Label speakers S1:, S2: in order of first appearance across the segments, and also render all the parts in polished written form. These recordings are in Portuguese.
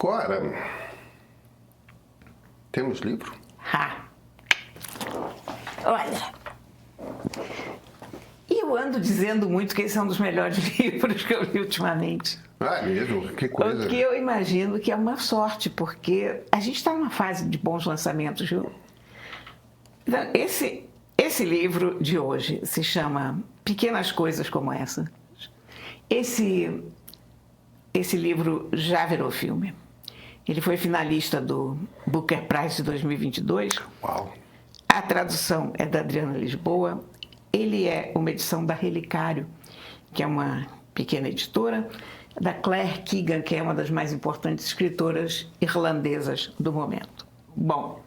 S1: Cora, temos livro?
S2: Olha, eu ando dizendo muito que esse é um dos melhores livros que eu li ultimamente.
S1: Ah, mesmo? Que coisa.
S2: Porque eu imagino que é uma sorte, porque a gente está numa fase de bons lançamentos, viu? Então, esse livro de hoje se chama Pequenas Coisas Como Essa. Esse livro já virou filme. Ele foi finalista do Booker Prize de 2022.
S1: Uau!
S2: A tradução é da Adriana Lisboa. Ele é uma edição da Relicário, que é uma pequena editora, da Claire Keegan, que é uma das mais importantes escritoras irlandesas do momento. Bom,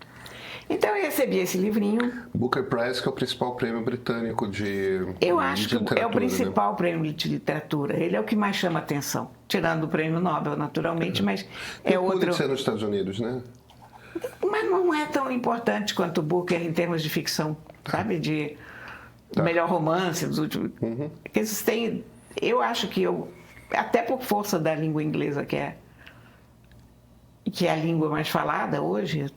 S2: então eu recebi esse livrinho.
S1: Booker Prize, que é o principal prêmio britânico de
S2: Eu acho que é o
S1: literatura,
S2: principal prêmio de literatura. Ele é o que mais chama atenção, tirando o prêmio Nobel, naturalmente, mas é outro.
S1: Pulitzer nos Estados Unidos, né?
S2: Mas não é tão importante quanto o Booker em termos de ficção, sabe? De melhor romance dos últimos. Eles têm, eu acho que até por força da língua inglesa, que é a língua mais falada hoje,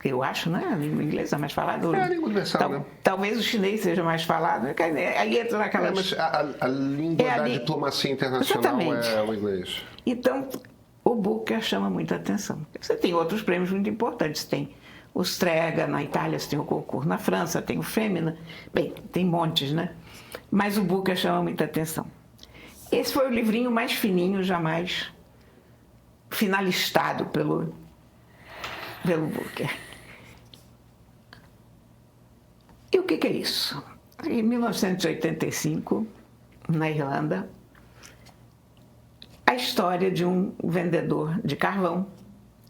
S2: eu acho, né? A língua inglesa é mais falada.
S1: É a língua universal, né?
S2: Talvez o chinês seja mais falado. Aí entra naquela.
S1: Mas a língua da diplomacia internacional é o inglês.
S2: Então, o Booker chama muita atenção. Você tem outros prêmios muito importantes. Tem o Strega na Itália, você tem o Goncourt na França, tem o Femina. Bem, tem montes, né? Mas o Booker chama muita atenção. Esse foi o livrinho mais fininho jamais finalistado pelo Booker. E o que é isso? Em 1985, na Irlanda, a história de um vendedor de carvão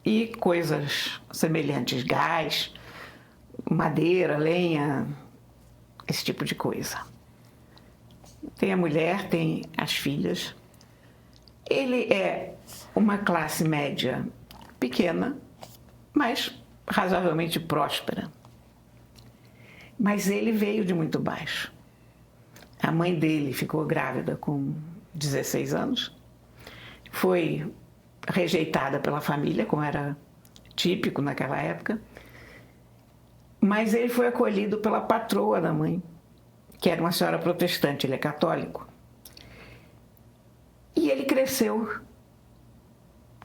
S2: e coisas semelhantes, gás, madeira, lenha, esse tipo de coisa. Tem a mulher, tem as filhas. Ele é uma classe média pequena, mas razoavelmente próspera. Mas ele veio de muito baixo. A mãe dele ficou grávida com 16 anos, foi rejeitada pela família, como era típico naquela época, mas ele foi acolhido pela patroa da mãe, que era uma senhora protestante, ele é católico. E ele cresceu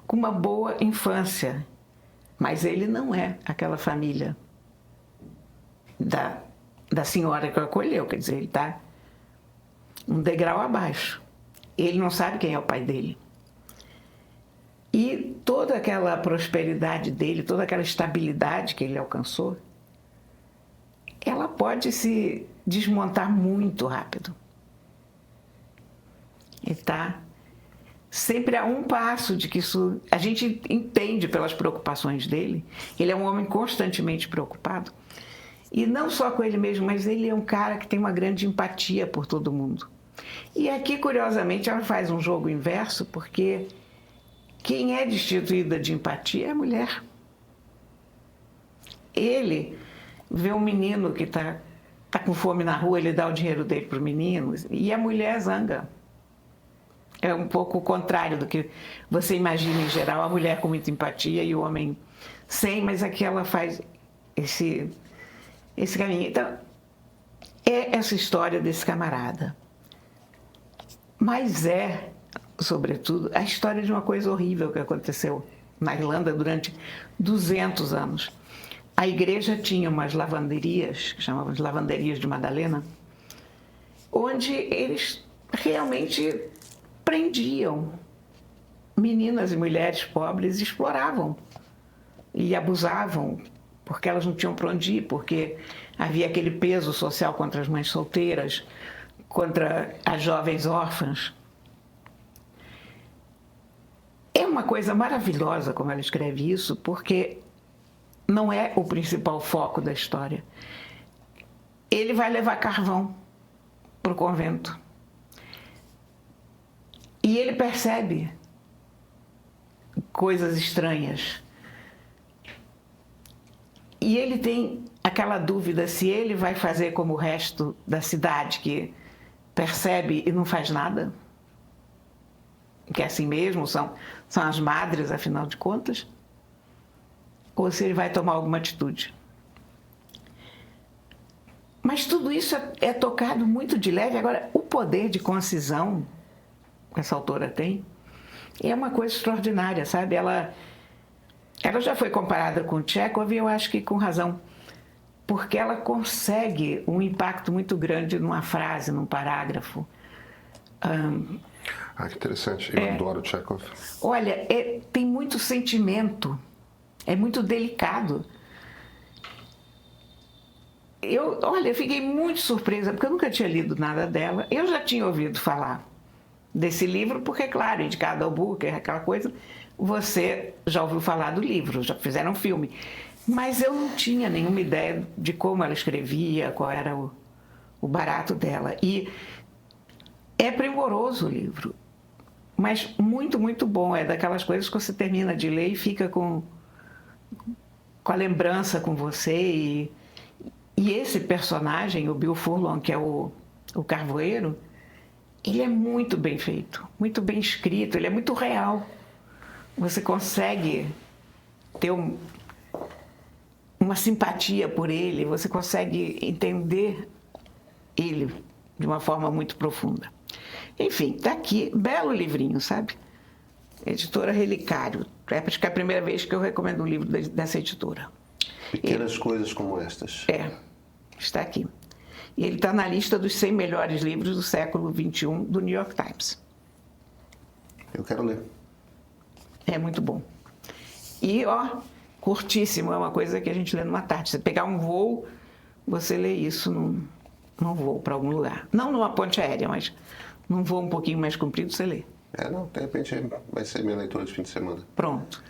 S2: com uma boa infância, mas ele não é aquela família da senhora que o acolheu, quer dizer, ele está um degrau abaixo. Ele não sabe quem é o pai dele. E toda aquela prosperidade dele, toda aquela estabilidade que ele alcançou, ela pode se desmontar muito rápido. Ele está sempre a um passo de que isso... A gente entende pelas preocupações dele. Ele é um homem constantemente preocupado. E não só com ele mesmo, mas ele é um cara que tem uma grande empatia por todo mundo. E aqui, curiosamente, ela faz um jogo inverso, porque quem é destituída de empatia é a mulher. Ele vê um menino que está com fome na rua, ele dá o dinheiro dele para o menino, e a mulher zanga. É um pouco o contrário do que você imagina em geral, a mulher com muita empatia e o homem sem, mas aqui ela faz esse caminho. Então, é essa história desse camarada. Mas é, sobretudo, a história de uma coisa horrível que aconteceu na Irlanda durante 200 anos. A igreja tinha umas lavanderias, que chamavam de lavanderias de Madalena, onde eles realmente prendiam meninas e mulheres pobres e exploravam e abusavam, porque elas não tinham para onde ir, porque havia aquele peso social contra as mães solteiras, contra as jovens órfãs. É uma coisa maravilhosa como ela escreve isso, porque não é o principal foco da história. Ele vai levar carvão para o convento. E ele percebe coisas estranhas. E ele tem aquela dúvida se ele vai fazer como o resto da cidade, que percebe e não faz nada, porque é assim mesmo, são as madres, afinal de contas, ou se ele vai tomar alguma atitude. Mas tudo isso é tocado muito de leve. Agora, o poder de concisão que essa autora tem é uma coisa extraordinária, sabe? Ela já foi comparada com Chekhov e eu acho que com razão, porque ela consegue um impacto muito grande numa frase, num parágrafo.
S1: Que interessante. Eu adoro Chekhov.
S2: Olha, tem muito sentimento, é muito delicado. Eu fiquei muito surpresa, porque eu nunca tinha lido nada dela. Eu já tinha ouvido falar desse livro, porque, claro, indicado ao Booker, aquela coisa, você já ouviu falar do livro, já fizeram um filme. Mas eu não tinha nenhuma ideia de como ela escrevia, qual era o barato dela. E é primoroso o livro, mas muito, muito bom. É daquelas coisas que você termina de ler e fica com a lembrança com você. E esse personagem, o Bill Furlong, que é o carvoeiro, ele é muito bem feito, muito bem escrito, ele é muito real. Você consegue ter uma simpatia por ele, você consegue entender ele de uma forma muito profunda. Enfim, está aqui, belo livrinho, sabe? Editora Relicário. Acho que é a primeira vez que eu recomendo um livro dessa editora.
S3: Pequenas coisas como estas.
S2: Está aqui. E ele está na lista dos 100 melhores livros do século XXI do New York Times.
S3: Eu quero ler.
S2: É muito bom. E, curtíssimo, é uma coisa que a gente lê numa tarde. Você pegar um voo, você lê isso num voo para algum lugar. Não numa ponte aérea, mas num voo um pouquinho mais comprido, você lê.
S3: De repente vai ser minha leitura de fim de semana.
S2: Pronto.